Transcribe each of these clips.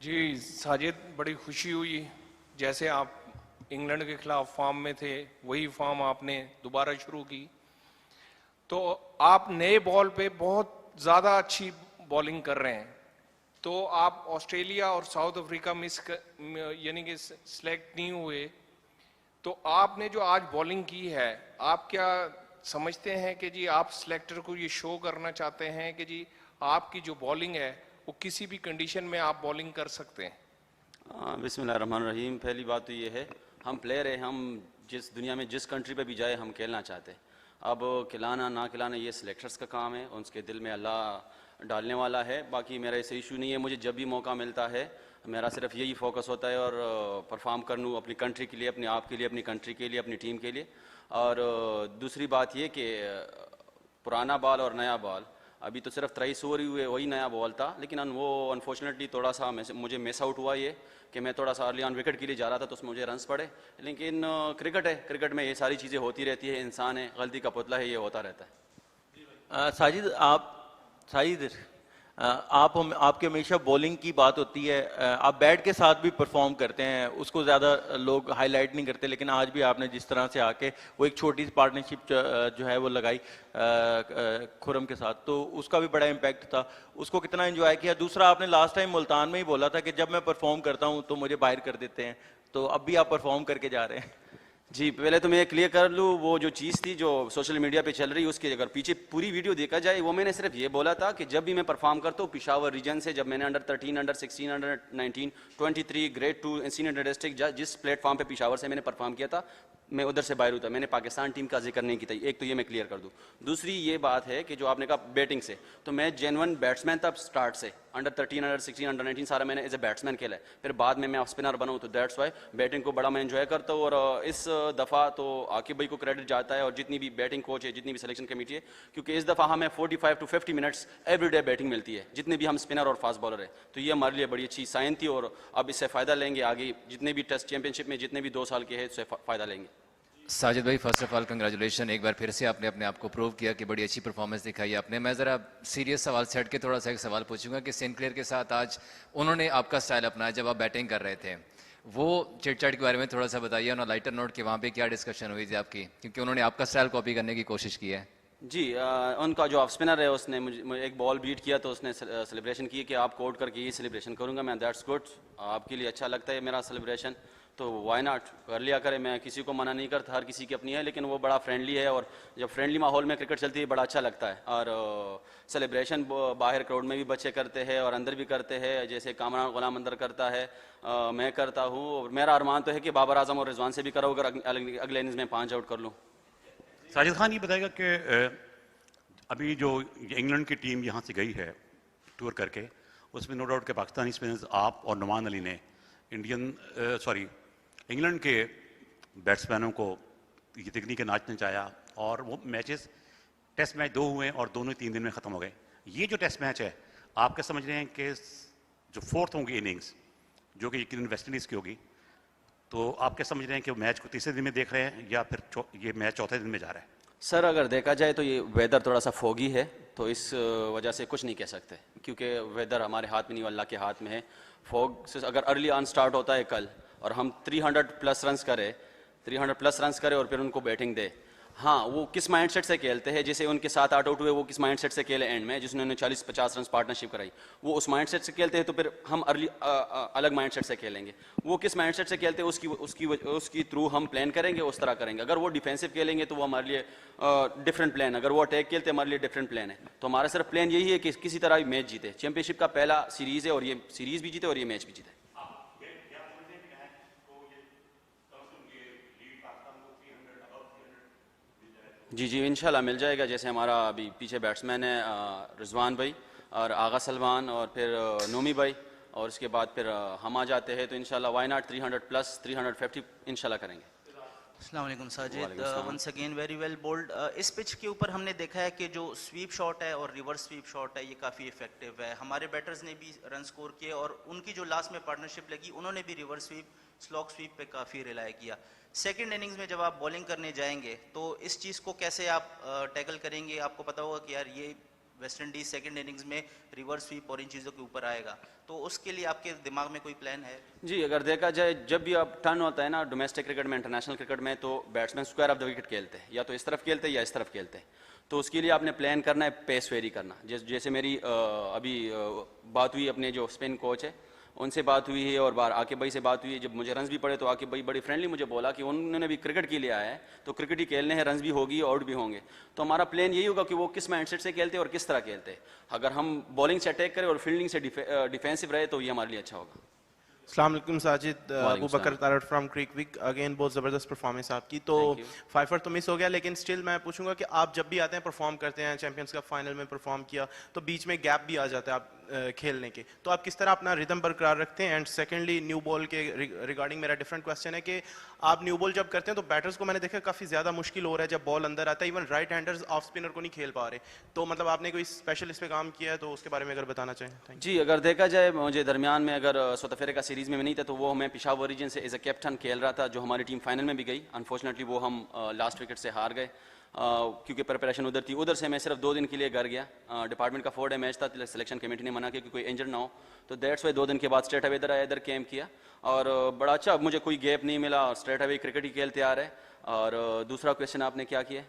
जी साजिद, बड़ी खुशी हुई। जैसे आप इंग्लैंड के खिलाफ फॉर्म में थे, वही फॉर्म आपने दोबारा शुरू की। तो आप नए बॉल पे बहुत ज़्यादा अच्छी बॉलिंग कर रहे हैं। तो आप ऑस्ट्रेलिया और साउथ अफ्रीका यानी कि सिलेक्ट नहीं हुए। तो आपने जो आज बॉलिंग की है, आप क्या समझते हैं कि जी आप सिलेक्टर को ये शो करना चाहते हैं कि जी आपकी जो बॉलिंग है वो किसी भी कंडीशन में आप बॉलिंग कर सकते हैं? बिस्मिल्लाहिर्रहमानिर्रहीम। पहली बात तो ये है, हम प्लेयर हैं, हम जिस दुनिया में जिस कंट्री पे भी जाए हम खेलना चाहते हैं। अब खिलाना ना खिलाना ये सिलेक्टर्स का काम है, उनके दिल में अल्लाह डालने वाला है। बाकी मेरा ऐसे इशू नहीं है, मुझे जब भी मौका मिलता है मेरा सिर्फ यही फोकस होता है और परफॉर्म कर लूँ अपनी कंट्री के लिए, अपने आप के लिए, अपनी कंट्री के लिए, अपनी टीम के लिए। और दूसरी बात ये कि पुराना बॉल और नया बॉल, अभी तो सिर्फ 23 ओवर ही हुए, वही नया बॉल था, लेकिन वो अनफॉर्चुनेटली थोड़ा सा मुझे मिस आउट हुआ ये कि मैं थोड़ा सा अर्ली ऑन विकेट के लिए जा रहा था तो उसमें मुझे रन्स पड़े। लेकिन क्रिकेट है, क्रिकेट में ये सारी चीज़ें होती रहती है, इंसान है, गलती का पुतला है, ये होता रहता है। साजिद साजिद आपके हमेशा बॉलिंग की बात होती है, आप बैट के साथ भी परफॉर्म करते हैं, उसको ज़्यादा लोग हाईलाइट नहीं करते, लेकिन आज भी आपने जिस तरह से आके वो एक छोटी सी पार्टनरशिप जो है वो लगाई खुरम के साथ, तो उसका भी बड़ा इम्पैक्ट था। उसको कितना एंजॉय किया? दूसरा, आपने लास्ट टाइम मुल्तान में ही बोला था कि जब मैं परफॉर्म करता हूँ तो मुझे बाहर कर देते हैं, तो अब भी आप परफॉर्म करके जा रहे हैं। जी, पहले तो मैं क्लियर कर लूँ, वो जो चीज़ थी जो सोशल मीडिया पे चल रही है उसकी अगर पीछे पूरी वीडियो देखा जाए, वो मैंने सिर्फ ये बोला था कि जब भी मैं परफॉर्म करता हूँ पिशावर रीजन से, जब मैंने under 13, under 16, under 19, 23, grade 2 senior district जिस प्लेटफॉर्म पे पिशावर से मैंने परफॉर्म किया था, मैं उधर से बाहर हुआ। मैंने पाकिस्तान टीम का जिक्र नहीं किया। एक तो ये मैं क्लियर कर दूँ। दूसरी ये बात है कि जो आपने कहा बैटिंग से, तो मैं जेन्युइन बैट्समैन था स्टार्ट से, अंडर 13, अंडर 16, अंडर 19 सारा मैंने एज ए बैट्समैन खेला है। फिर बाद में मैं स्पिनर बना हूँ, तो दैट्स वाई बैटिंग को बड़ा मैं एंजॉय करता हूँ। और इस दफ़ा तो आकिब भाई को क्रेडिट जाता है और जितनी भी बैटिंग कोच है, जितनी भी सिलेक्शन कमेटी है, क्योंकि इस दफ़ा हमें 45 to 50 मिनट्स एवरीडे बैटिंग मिलती है, जितने भी हम स्पिनर और फास्ट बॉलर है। तो ये हमारे लिए बड़ी अच्छी साइन थी और अब इससे फ़ायदा लेंगे आगे, जितने भी टेस्ट चैंपियनशिप में जितने भी 2 साल के हैं उससे फ़ायदा लेंगे। साजिद भाई, फर्स्ट ऑफ ऑल कंग्रेचुलेशन, एक बार फिर से आपने अपने आप को प्रूव किया कि बड़ी अच्छी परफॉर्मेंस दिखाई आपने। मैं ज़रा सीरियस सवाल सेट के थोड़ा सा एक सवाल पूछूंगा कि सिंक्लेयर के साथ आज उन्होंने आपका स्टाइल अपनाया जब आप बैटिंग कर रहे थे, वो चिट चैट के बारे में थोड़ा सा बताइए, और लाइटर नोट के वहाँ पे क्या डिस्कशन हुई थी आपकी, क्योंकि उन्होंने आपका स्टाइल कॉपी करने की कोशिश की है। जी, उनका जो ऑफ स्पिनर है उसने मुझे एक बॉल बीट किया तो उसने सेलिब्रेशन की कि आप कोड करके ये सेलिब्रेशन करूंगा मैं। दैट्स गुड, आपके लिए अच्छा लगता है मेरा सेलिब्रेशन तो वाई नॉट, कर लिया करे। मैं किसी को मना नहीं करता, हर किसी की अपनी है, लेकिन वो बड़ा फ्रेंडली है और जब फ्रेंडली माहौल में क्रिकेट चलती है बड़ा अच्छा लगता है। और सेलिब्रेशन बाहर क्राउड में भी बच्चे करते हैं और अंदर भी करते हैं, जैसे कामरान गुलाम अंदर करता है, मैं करता हूँ। और मेरा अरमान तो है कि बाबर आजम और रिजवान से भी करो अगर अगले इनिंग्स में 5 आउट कर लूँ। साजिद खान ये बताएगा कि अभी जो इंग्लैंड की टीम यहाँ से गई है टूर करके, उसमें नो डाउट के पाकिस्तानी स्पिनर्स आप और नुमान अली ने इंग्लैंड के बैट्समैनों को ये तकनीक नाच नचाया और वो मैचेस टेस्ट मैच 2 हुए और दोनों 3 दिन में ख़त्म हो गए। ये जो टेस्ट मैच है, आप क्या समझ रहे हैं कि जो फोर्थ होंगी इनिंग्स, जो कि यकीनन वेस्ट इंडीज़ की होगी, तो आप क्या समझ रहे हैं कि मैच को तीसरे दिन में देख रहे हैं या फिर ये मैच चौथे दिन में जा रहा है? सर, अगर देखा जाए तो ये वेदर थोड़ा सा फोगी है, तो इस वजह से कुछ नहीं कह सकते, क्योंकि वेदर हमारे हाथ में नहीं, अल्लाह के हाथ में है। फॉग से अगर अर्ली ऑन स्टार्ट होता है कल और हम 300 प्लस रन्स करें और फिर उनको बैटिंग दे, हाँ, वो किस माइंडसेट से खेलते हैं, जैसे उनके 7-8 आउट हुए, वो किस माइंडसेट से खेले एंड में, जिसने 40-50 रन पार्टनरशिप कराई, वो उस माइंडसेट से खेलते हैं, तो फिर हम अलग माइंडसेट से खेलेंगे। वो किस माइंडसेट से खेलते हैं उसकी थ्रू हम प्लान करेंगे, उस तरह करेंगे। अगर वो डिफेंसिव खेलेंगे तो वो हमारे लिए डिफरेंट प्लान, अगर वो अटैक खेलते हैं हमारे लिए डिफरेंट प्लान है। तो हमारा सिर्फ प्लान यही है कि किसी तरह मैच जीते, चैंपियनशिप का पहला सीरीज़ है और ये सीरीज़ भी जीते और ये मैच भी जीते। जी जी, इंशाल्लाह मिल जाएगा। जैसे हमारा अभी पीछे बैट्समैन है रिजवान भाई और आगा सलमान और फिर नोमी भाई, और उसके बाद फिर हम आ जाते हैं, तो इंशाल्लाह वाई नॉट 300 प्लस 350 इंशाल्लाह करेंगे। अस्सलाम वालेकुम Sajid, once again very well bowled. इस पिच के ऊपर हमने देखा है कि जो स्वीप शॉट है और रिवर्स स्वीप शॉट है ये काफ़ी इफेक्टिव है। हमारे बैटर्स ने भी रन स्कोर किए और उनकी जो लास्ट में पार्टनरशिप लगी उन्होंने भी रिवर्स स्वीप, स्लॉग स्वीप पे काफ़ी रिलाई किया। सेकंड इनिंग्स में जब आप बॉलिंग करने जाएंगे तो इस चीज़ को कैसे आप टैकल करेंगे? आपको पता होगा कि यार ये वेस्ट इंडीज सेकेंड इनिंग्स में रिवर्स स्वीप और इन चीज़ों के ऊपर आएगा, तो उसके लिए आपके दिमाग में कोई प्लान है? जी, अगर देखा जाए जब भी अब टर्न होता है ना डोमेस्टिक क्रिकेट में, इंटरनेशनल क्रिकेट में, तो batsman square of the wicket खेलते हैं, या तो इस तरफ खेलते हैं या इस तरफ खेलते हैं। तो उसके लिए आपने प्लान करना है पेस वेरी करना। जैसे मेरी अभी बात हुई अपने जो स्पिन कोच है उनसे बात हुई है, और बार आकिब भाई से बात हुई है। जब मुझे रन्स भी पड़े तो आकिब भाई बड़ी फ्रेंडली मुझे बोला कि उन्होंने भी क्रिकेट के लिए आया है, तो क्रिकेट ही खेलने हैं, रन्स भी होगी, आउट भी होंगे। तो हमारा प्लान यही होगा कि वो किस माइंडसेट से खेलते हैं और किस तरह खेलते हैं। अगर हम बॉलिंग से अटैक करें और फील्डिंग से डिफेंसिव रहे तो ये हमारे लिए अच्छा होगा। अस्सलाम वालेकुम साजिद, वालेकुम Abu Bakar Tarar from Cricweek. Again बहुत ज़बरदस्त परफॉर्मेंस आपकी। तो Thank you. फाइफर तो मिस हो गया, लेकिन स्टिल मैं पूछूंगा कि आप जब भी आते हैं परफॉर्म करते हैं, चैंपियंस कप फाइनल में परफॉर्म किया, तो बीच में गैप भी आ जाता है आप खेलने के, तो आप किस तरह अपना रिदम बरकरार रखते हैं? एंड सेकेंडली न्यू बॉल के रिगार्डिंग मेरा डिफरेंट क्वेश्चन है कि आप न्यू बॉल जब करते हैं तो बैटर्स को मैंने देखा काफ़ी ज़्यादा मुश्किल हो रहा है जब बॉल अंदर आता है, even right handers off spinner को नहीं खेल पा रहे। तो मतलब आपने कोई स्पेशल इस पे काम किया है तो उसके बारे में अगर बताना चाहें। Thank you. जी, अगर देखा जाए मुझे दरमियान में अगर साउथ अफ्रीका सीरीज़ में नहीं था, तो वो मैं पेशावर रीजन से एज ए कैप्टन खेल रहा था, जो हमारी टीम फाइनल में भी गई। अनफॉर्चुनेटली वो हम लास्ट विकेट से हार गए, क्योंकि प्रिपरेशन उधर थी। उधर से मैं सिर्फ 2 दिन के लिए घर गया। डिपार्टमेंट का 4 डे मैच था, सिलेक्शन कमेटी ने मना किया कि कोई इंजर ना हो, तो दैट्स वाई 2 दिन के बाद स्ट्रेट अवे इधर आया, इधर कैम्प किया, और बड़ा अच्छा, मुझे कोई गैप नहीं मिला, स्ट्रेट अवे क्रिकेट ही खेलते आ रहे। और दूसरा क्वेश्चन आपने क्या किया?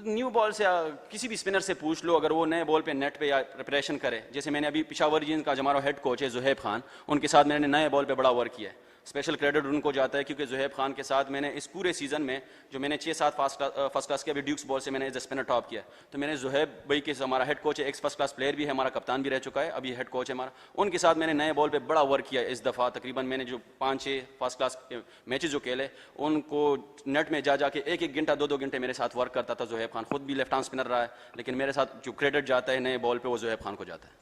न्यू बॉल से किसी भी स्पिनर से पूछ लो, अगर वो नए बॉल पे नेट पे या प्रिपरेशन करे। जैसे मैंने अभी पेशावर रीजन का जो हमारा हेड कोच है ज़ुहैब खान, उनके साथ मैंने नए बॉल पे बड़ा वर्क किया है। स्पेशल क्रेडिट उनको जाता है, क्योंकि ज़ुहैब खान के साथ मैंने इस पूरे सीज़न में जो मैंने 6-7 फर्स्ट क्लास के अभी ड्यूक्स बॉल से मैंने एज ए स्पिनर टॉप किया, तो मैंने ज़ुहैब भाई के, हमारा हेड कोच है, एक्स फर्स्ट क्लास प्लेयर भी है, हमारा कप्तान भी रह चुका है, अभी हेड कोच है हमारा, उनके साथ मैंने नए बॉल पे बड़ा वर्क किया इस दफ़ा। तकरीबन मैंने जो 5-6 फर्स्ट क्लास मैचेज जो खेले, उनको नेट में जा जाके 1-1 घंटा 2-2 घंटे मेरे साथ वर्क करता था ज़ुहैब खान। खुद भी लेफ्ट हैंड स्पिनर रहा है, लेकिन मेरे साथ जो क्रेडिट जाता है नए बॉल पे वो ज़ुहैब खान को जाता है।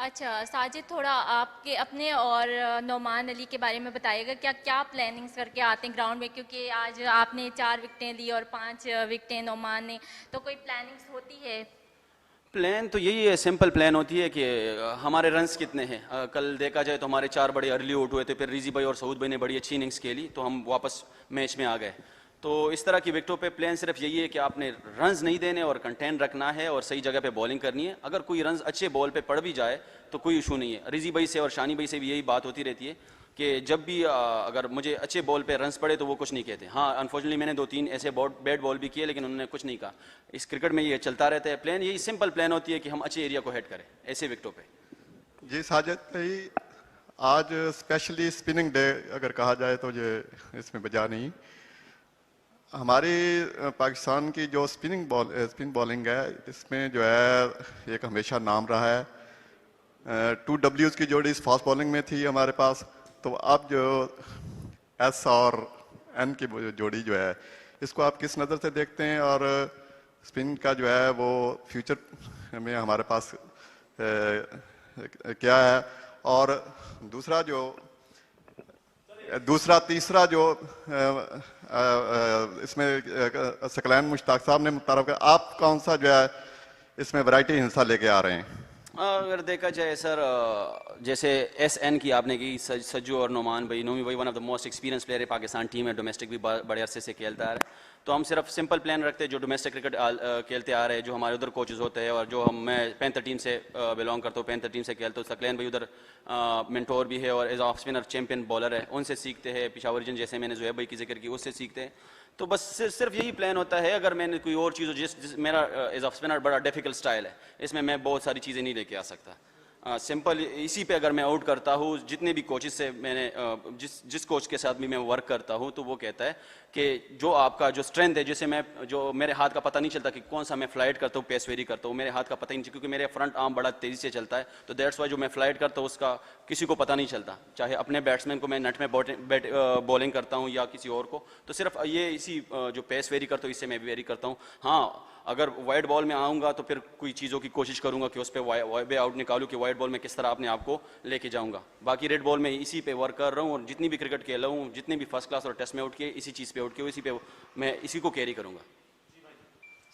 अच्छा साजिद, थोड़ा आपके अपने और नोमान अली के बारे में बताइएगा, क्या क्या प्लानिंग्स करके आते हैं ग्राउंड में? क्योंकि आज आपने 4 विकेटें ली और 5 विकेटें नोमान ने, तो कोई प्लानिंग्स होती है? प्लान तो यही है, सिंपल प्लान होती है कि हमारे रन्स कितने हैं। कल देखा जाए तो हमारे 4 बड़े अर्ली आउट हुए थे, फिर रिजी भाई और सऊद भाई ने बड़ी अच्छी इनिंग्स खेली, तो हम वापस मैच में आ गए। तो इस तरह की विकेटों पे प्लान सिर्फ यही है कि आपने रन्स नहीं देने और कंटेन रखना है और सही जगह पे बॉलिंग करनी है। अगर कोई रन्स अच्छे बॉल पे पड़ भी जाए तो कोई इशू नहीं है। रिजी भाई से और शानी भाई से भी यही बात होती रहती है कि जब भी अगर मुझे अच्छे बॉल पे रन्स पड़े तो वो कुछ नहीं कहते। हाँ, अनफॉर्चुनेटली मैंने 2-3 ऐसे बैड बॉल भी किए, लेकिन उन्होंने कुछ नहीं कहा। इस क्रिकेट में ये चलता रहता है। प्लान यही सिंपल प्लान होती है कि हम अच्छे एरिया को हिट करें ऐसे विकेटों पे। जी साजिद भाई, आज स्पेशली स्पिनिंग डे अगर कहा जाए तो ये इसमें बजा नहीं। हमारी पाकिस्तान की जो स्पिन बॉलिंग है, इसमें जो है एक हमेशा नाम रहा है। 2 Ws की जोड़ी इस फास्ट बॉलिंग में थी हमारे पास, तो अब जो S और N की जोड़ी जो है, इसको आप किस नज़र से देखते हैं? और स्पिन का जो है वो फ्यूचर में हमारे पास क्या है? और तीसरा जो इसमें सकलैन मुश्ताक साहब ने मुतारफ किया, आप कौन सा जो है इसमें वैरायटी हिस्सा लेके आ रहे हैं? अगर देखा जाए सर, जैसे SN की आपने की, सज्जू और नोमान भाई, नोमी भाई one of the most experience player है पाकिस्तान टीम है, डोमेस्टिक भी बड़े अरसे से खेलता है। तो हम सिर्फ सिंपल प्लान रखते हैं जो डोमेस्टिक क्रिकेट खेलते आ रहे हैं, जो हमारे उधर कोचेज होते हैं, और जो मैं पैंथर टीम से बिलोंग करता हूँ, पैंथर टीम से खेलता हूँ। सकलैन भाई उधर मेंटोर भी है और age of spinner champion bowler है, उनसे सीखते हैं। पेशावर रीजन जैसे मैंने ज़ुहैब भाई की जिक्र की, उससे सीखते हैं। तो बस सिर्फ यही प्लान होता है। अगर मैंने कोई और चीज़ जिस मेरा एज ऑफ स्पिनर बड़ा डिफिकल्ट स्टाइल है, इसमें मैं बहुत सारी चीज़ें नहीं लेके आ सकता। सिंपल इसी पे अगर मैं आउट करता हूँ, जितने भी कोचेस से मैंने जिस कोच के साथ भी मैं वर्क करता हूँ, तो वो कहता है कि जो आपका जो स्ट्रेंथ है, जैसे जो मेरे हाथ का पता नहीं चलता कि कौन सा मैं फ्लाइट करता हूँ, पेस वेरी करता हूँ, मेरे हाथ का पता ही नहीं, क्योंकि मेरे फ्रंट आर्म बड़ा तेज़ी से चलता है। तो दैट्स वाई जो मैं फ्लाइट करता हूँ उसका किसी को पता नहीं चलता, चाहे अपने बैट्समैन को मैं नेट में बॉलिंग करता हूँ या किसी और को। तो सिर्फ ये इसी जो पेस वेरी करता हूँ, इससे मैं भी वेरी करता हूँ। हाँ, अगर वाइड बॉल में आऊँगा तो फिर कोई चीज़ों की कोशिश करूँगा कि उस पर वे आउट निकालूँ, कि वाइड बॉल में किस तरह अपने आप को लेके जाऊँगा। बाकी रेड बॉल में इसी पे वर्क कर रहा हूँ, और जितनी भी क्रिकेट खेल रहा हूँ, जितने भी फर्स्ट क्लास और टेस्ट में आउट किए, इसी चीज़ पे आउट किए, इसी पे मैं इसी को कैरी करूँगा।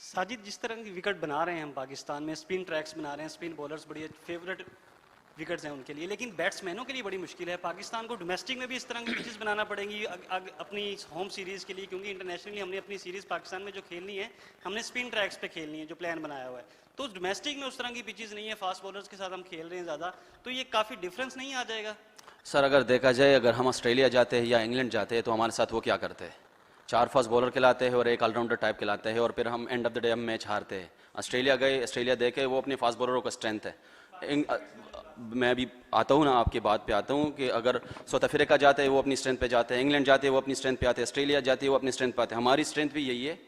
साजिद, जिस तरह की विकेट बना रहे हैं हम पाकिस्तान में, स्पिन ट्रैक्स बना रहे हैं, स्पिन बॉलर्स बड़ी फेवरेट विकेट्स हैं उनके लिए, लेकिन बैट्समैनों के लिए बड़ी मुश्किल है। पाकिस्तान को डोमेस्टिक में भी इस तरह की पिचेस बनाना पड़ेंगी अपनी होम सीरीज़ के लिए, क्योंकि इंटरनेशनली हमने अपनी सीरीज़ पाकिस्तान में जो खेलनी है हमने स्पिन ट्रैक्स पे खेलनी है, जो प्लान बनाया हुआ है। तो डोमेस्टिक में उस तरह की पिचेस नहीं है, फास्ट बॉलर्स के साथ हम खेल रहे हैं ज़्यादा, तो ये काफ़ी डिफरेंस नहीं आ जाएगा? सर अगर देखा जाए, अगर हम ऑस्ट्रेलिया जाते हैं या इंग्लैंड जाते हैं तो हमारे साथ वो क्या करते हैं, 4 फास्ट बॉलर खिलाते हैं और एक ऑलराउंडर टाइप खिलाते हैं और फिर हम एंड ऑफ द डे हम मैच हारते हैं। ऑस्ट्रेलिया गए, ऑस्ट्रेलिया देखे, वो अपने फास्ट बॉलरों का स्ट्रेंथ है। मैं भी आता हूँ ना, आपकी बात पे आता हूँ कि अगर साउथ अफ्रीका जाते हैं वो अपनी स्ट्रेंथ पे जाते हैं, इंग्लैंड जाते हैं वो अपनी स्ट्रेंथ पे आते हैं, ऑस्ट्रेलिया जाती है वो अपनी स्ट्रेंथ पे आते हैं। हमारी स्ट्रेंथ भी यही है।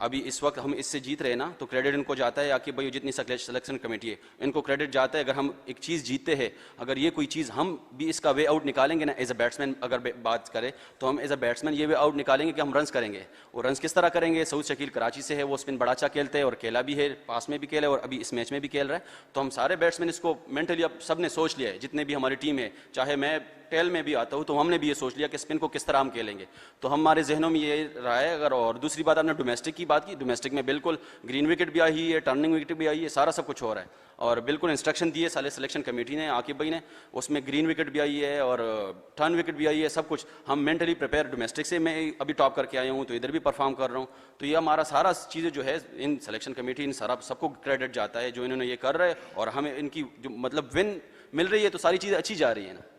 अभी इस वक्त हम इससे जीत रहे हैं ना, तो क्रेडिट इनको जाता है, आकि भाई जितनी सिलेक्शन कमेटी है इनको क्रेडिट जाता है। अगर हम एक चीज़ जीतते हैं, अगर ये कोई चीज़ हम भी इसका वे आउट निकालेंगे ना, एज अ बैट्समैन अगर बात करें तो हम एज अ बैट्समैन ये वे आउट निकालेंगे कि हम रन्स करेंगे। और रन्स किस तरह करेंगे? सऊद शकील कराची से है, वो स्पिन बड़ा अच्छा खेलते हैं और खेला भी है, पास में भी खेला है और अभी इस मैच में भी खेल रहा है। तो हम सारे बैट्समैन इसको मेंटली अब सब ने सोच लिया है, जितने भी हमारी टीम है, चाहे मैं टेल में भी आता हूँ तो हमने भी ये सोच लिया कि स्पिन को किस तरह हम खेलेंगे। तो हमारे जहनों में ये रहा है। अगर और दूसरी बात, आपने डोमेस्टिक की बात की, डोमेस्टिक में बिल्कुल ग्रीन विकेट भी आई है, टर्निंग विकेट भी आई है, सारा सब कुछ हो रहा है और बिल्कुल इंस्ट्रक्शन दिए साले सिलेक्शन कमेटी ने, आकिब भाई ने, उसमें ग्रीन विकेट भी आई है और टर्न विकेट भी आई है, सब कुछ हम मेंटली प्रिपेयर। डोमेस्टिक से मैं अभी टॉप करके आया हूँ तो इधर भी परफॉर्म कर रहा हूँ, तो ये हमारा सारा चीज़ें जो है इन सिलेक्शन कमेटी, इन सारा सबको क्रेडिट जाता है जो इन्होंने ये कर रहे हैं और हमें इनकी जो मतलब विन मिल रही है, तो सारी चीज़ें अच्छी जा रही है ना।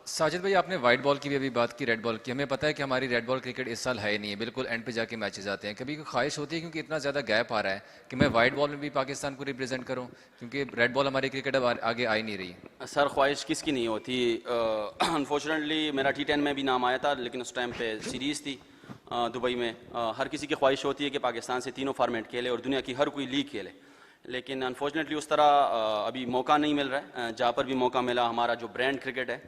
साजिद भाई, आपने वाइट बॉल की भी अभी बात की, रेड बॉल की। हमें पता है कि हमारी रेड बॉल क्रिकेट इस साल है ही नहीं है, बिल्कुल एंड पे जाके मैचेस आते हैं। कभी कोई ख्वाहिश होती है, क्योंकि इतना ज़्यादा गैप आ रहा है, कि मैं वाइट बॉल में भी पाकिस्तान को रिप्रेजेंट करूं, क्योंकि रेड बॉल हमारी क्रिकेट अब आगे आ ही नहीं रही? सर ख्वाहिश किसकी नहीं होती। अनफॉर्चुनेटली मेरा T10 में भी नाम आया था, लेकिन उस टाइम पे सीरीज़ थी दुबई में। हर किसी की ख्वाहिश होती है कि पाकिस्तान से तीनों फॉर्मेट खेले और दुनिया की हर कोई लीग खेले, लेकिन अनफॉर्चुनेटली उस तरह अभी मौका नहीं मिल रहा है। जहाँ पर भी मौका मिला, हमारा जो ब्रांड क्रिकेट है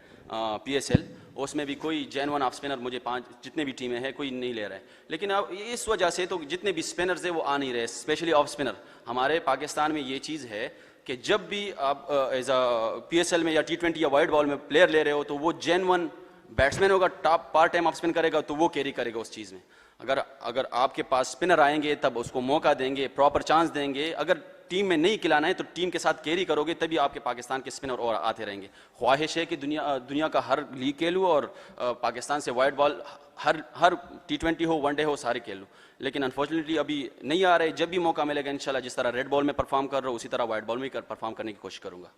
PSL, उसमें भी कोई जेन्युइन ऑफ स्पिनर, मुझे 5 जितने भी टीमें हैं कोई नहीं ले रहा है। लेकिन अब इस वजह से तो जितने भी स्पिनर्स हैं वो आ नहीं रहे, स्पेशली ऑफ स्पिनर। हमारे पाकिस्तान में ये चीज़ है कि जब भी आप एज अ PSL में या T20 या वाइट बॉल में प्लेयर ले रहे हो तो वो जेन्युइन बैट्समैन होगा, top part time off spin करेगा, तो वो कैरी करेगा उस चीज़ में। अगर आपके पास स्पिनर आएंगे तब उसको मौका देंगे, प्रॉपर चांस देंगे। अगर टीम में नहीं खिलाना है तो टीम के साथ कैरी करोगे, तभी आपके पाकिस्तान के स्पिनर और आते रहेंगे। ख्वाहिश है कि दुनिया का हर लीग खेलूँ और पाकिस्तान से वाइट बॉल हर T20 हो, वनडे हो, सारे खेल लूँ, लेकिन अनफॉर्चुनेटली अभी नहीं आ रहे। जब भी मौका मिलेगा इंशाल्लाह, जिस तरह रेड बॉल में परफॉर्म कर रहा हूँ उसी तरह वाइट बॉल में परफॉर्म करने की कोशिश करूँगा।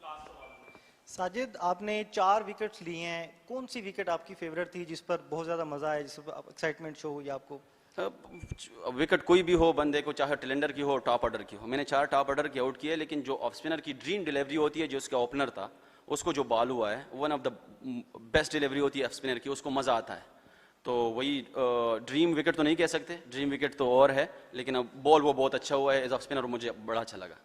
साजिद, आपने 4 विकेट्स लिए हैं, कौन सी विकेट आपकी फेवरेट थी जिस पर बहुत ज़्यादा मज़ा आया, जिस पर एक्साइटमेंट शो हुई आपको? विकेट कोई भी हो बंदे को, चाहे टिलेंडर की हो, टॉप ऑर्डर की हो, मैंने 4 टॉप ऑर्डर की आउट किए, लेकिन जो ऑफ स्पिनर की ड्रीम डिलीवरी होती है, जो उसका ओपनर था, उसको जो बॉल हुआ है, one of the best delivery होती है ऑफ स्पिनर की, उसको मज़ा आता है। तो वही ड्रीम विकेट तो नहीं कह सकते, ड्रीम विकेट तो और है, लेकिन अब बॉल वो बहुत अच्छा हुआ है एज ऑफ स्पिनर, मुझे बड़ा अच्छा लगा।